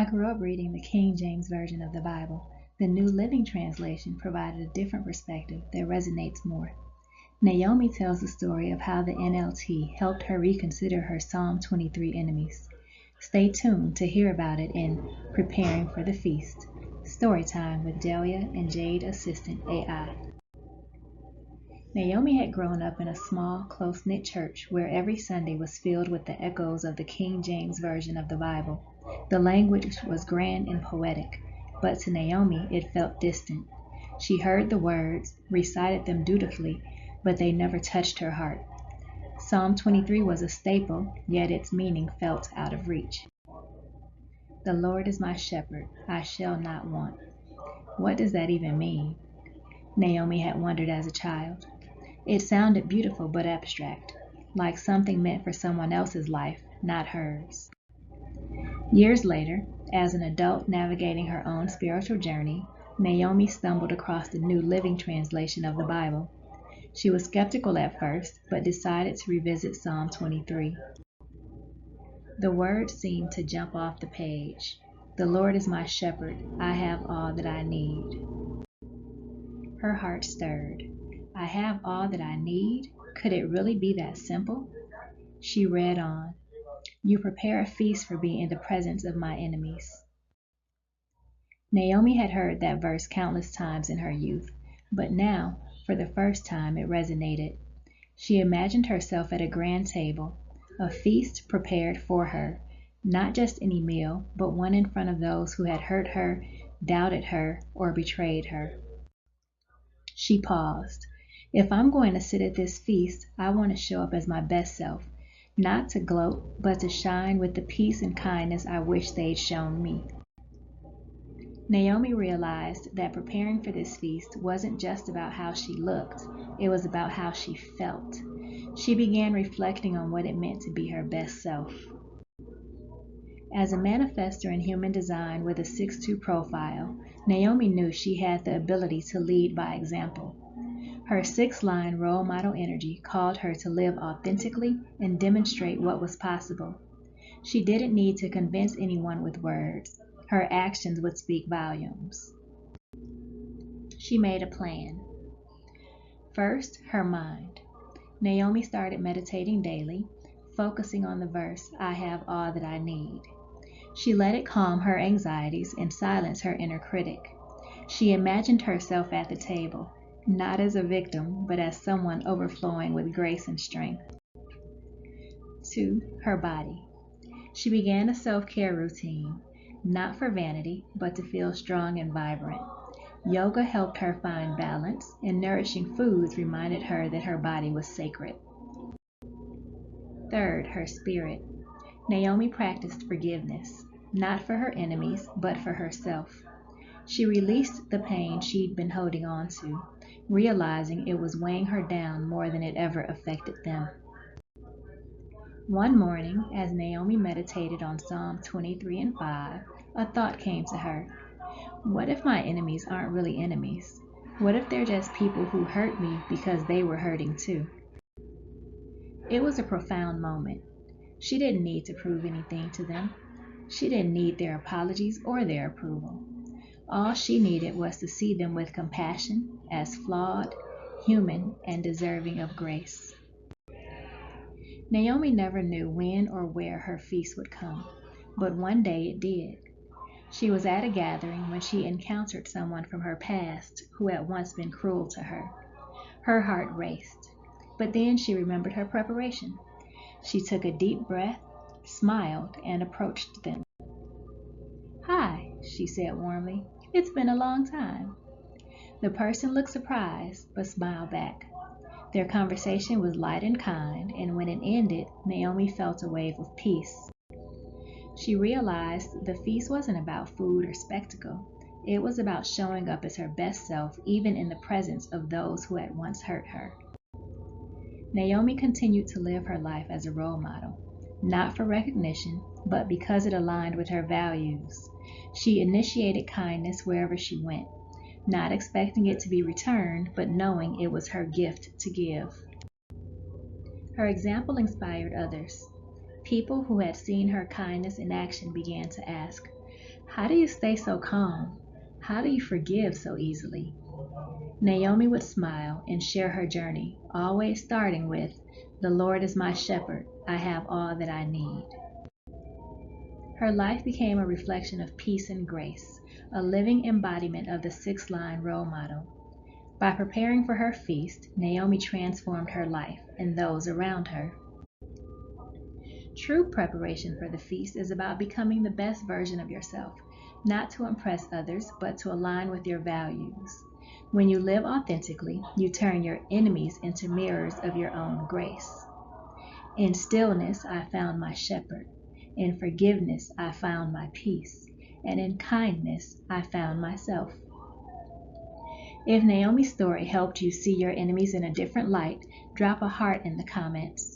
I grew up reading the King James Version of the Bible. The New Living Translation provided a different perspective that resonates more. Naomi tells the story of how the NLT helped her reconsider her Psalm 23 enemies. Stay tuned to hear about it in Preparing for the Feast. Storytime with Delia and Jade Assistant AI. Naomi had grown up in a small, close-knit church where every Sunday was filled with the echoes of the King James Version of the Bible. The language was grand and poetic, but to Naomi it felt distant. She heard the words, recited them dutifully, but they never touched her heart. Psalm 23 was a staple, yet its meaning felt out of reach. The Lord is my shepherd, I shall not want. What does that even mean? Naomi had wondered as a child. It sounded beautiful but abstract, like something meant for someone else's life, not hers. Years later, as an adult navigating her own spiritual journey, Naomi stumbled across the New Living Translation of the Bible. She was skeptical at first, but decided to revisit Psalm 23. The words seemed to jump off the page. The Lord is my shepherd, I have all that I need. Her heart stirred. I have all that I need? Could it really be that simple? She read on. You prepare a feast for me in the presence of my enemies. Naomi had heard that verse countless times in her youth, but now, for the first time, it resonated. She imagined herself at a grand table, a feast prepared for her, not just any meal, but one in front of those who had hurt her, doubted her, or betrayed her. She paused. If I'm going to sit at this feast, I want to show up as my best self, not to gloat, but to shine with the peace and kindness I wish they'd shown me. Naomi realized that preparing for this feast wasn't just about how she looked, it was about how she felt. She began reflecting on what it meant to be her best self. As a manifestor in human design with a 6'2" profile, Naomi knew she had the ability to lead by example. Her 6-line role model energy called her to live authentically and demonstrate what was possible. She didn't need to convince anyone with words. Her actions would speak volumes. She made a plan. First, her mind. Naomi started meditating daily, focusing on the verse, I have all that I need. She let it calm her anxieties and silence her inner critic. She imagined herself at the table, not as a victim, but as someone overflowing with grace and strength. 2. Her body. She began a self-care routine, not for vanity, but to feel strong and vibrant. Yoga helped her find balance, and nourishing foods reminded her that her body was sacred. 3. Her spirit. Naomi practiced forgiveness, not for her enemies, but for herself. She released the pain she'd been holding on to, realizing it was weighing her down more than it ever affected them. One morning, as Naomi meditated on Psalm 23 and 5, a thought came to her. What if my enemies aren't really enemies? What if they're just people who hurt me because they were hurting too? It was a profound moment. She didn't need to prove anything to them. She didn't need their apologies or their approval. All she needed was to see them with compassion, as flawed, human, and deserving of grace. Naomi never knew when or where her feast would come, but one day it did. She was at a gathering when she encountered someone from her past who had once been cruel to her. Her heart raced, but then she remembered her preparation. She took a deep breath, smiled, and approached them. Hi, she said warmly. It's been a long time. The person looked surprised, but smiled back. Their conversation was light and kind, and when it ended, Naomi felt a wave of peace. She realized the feast wasn't about food or spectacle. It was about showing up as her best self, even in the presence of those who had once hurt her. Naomi continued to live her life as a role model, not for recognition, but because it aligned with her values. She initiated kindness wherever she went, not expecting it to be returned, but knowing it was her gift to give. Her example inspired others. People who had seen her kindness in action began to ask, How do you stay so calm? How do you forgive so easily? Naomi would smile and share her journey, always starting with, "The Lord is my shepherd, I have all that I need." Her life became a reflection of peace and grace, a living embodiment of the six-line role model. By preparing for her feast, Naomi transformed her life and those around her. True preparation for the feast is about becoming the best version of yourself, not to impress others, but to align with your values. When you live authentically, you turn your enemies into mirrors of your own grace. In stillness, I found my shepherd. In forgiveness, I found my peace. And in kindness, I found myself. If Naomi's story helped you see your enemies in a different light, drop a heart in the comments.